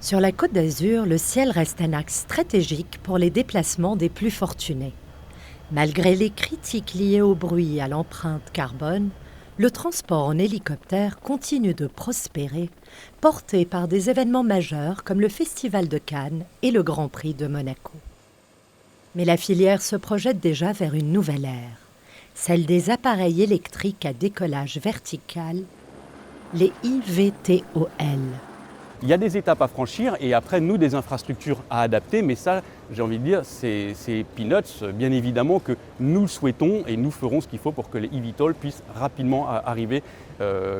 Sur la Côte d'Azur, le ciel reste un axe stratégique pour les déplacements des plus fortunés. Malgré les critiques liées au bruit et à l'empreinte carbone, le transport en hélicoptère continue de prospérer, porté par des événements majeurs comme le Festival de Cannes et le Grand Prix de Monaco. Mais la filière se projette déjà vers une nouvelle ère, celle des appareils électriques à décollage vertical, les IVTOL. Il y a des étapes à franchir et après, nous, des infrastructures à adapter. Mais ça, j'ai envie de dire, c'est peanuts. Bien évidemment que nous le souhaitons et nous ferons ce qu'il faut pour que les eVTOL puissent rapidement arriver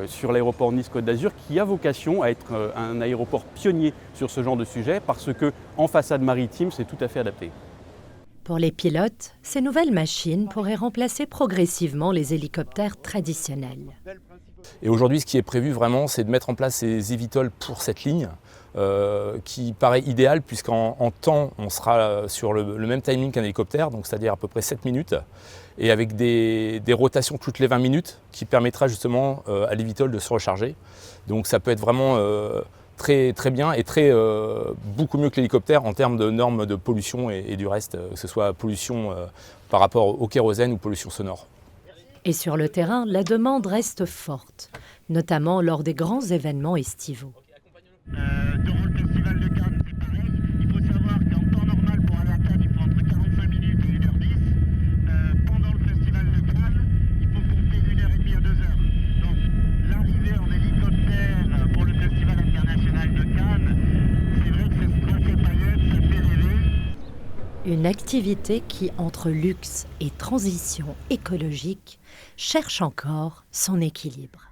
sur l'aéroport Nice-Côte d'Azur, qui a vocation à être un aéroport pionnier sur ce genre de sujet parce qu'en façade maritime, c'est tout à fait adapté. Pour les pilotes, ces nouvelles machines pourraient remplacer progressivement les hélicoptères traditionnels. Et aujourd'hui, ce qui est prévu vraiment, c'est de mettre en place ces eVTOL pour cette ligne, qui paraît idéale puisqu'en temps, on sera sur le même timing qu'un hélicoptère, donc c'est-à-dire à peu près 7 minutes, et avec des rotations toutes les 20 minutes, qui permettra justement à l'eVTOL de se recharger. Donc ça peut être vraiment très, très bien et beaucoup mieux que l'hélicoptère en termes de normes de pollution et du reste, que ce soit pollution par rapport au kérosène ou pollution sonore. Et sur le terrain, la demande reste forte, notamment lors des grands événements estivaux. Durant le festival de Cannes, c'est pareil. Il faut savoir qu'en temps normal, pour aller à Cannes, il faut entre 45 minutes et 1h10. Pendant le festival de Cannes, il faut compter 1h30 à 2h. Donc, l'arrivée en hélicoptère pour le festival international de Cannes, c'est vrai que c'est stressé paillettes, ça fait rêver. Une activité qui, entre luxe et transition écologique, cherche encore son équilibre.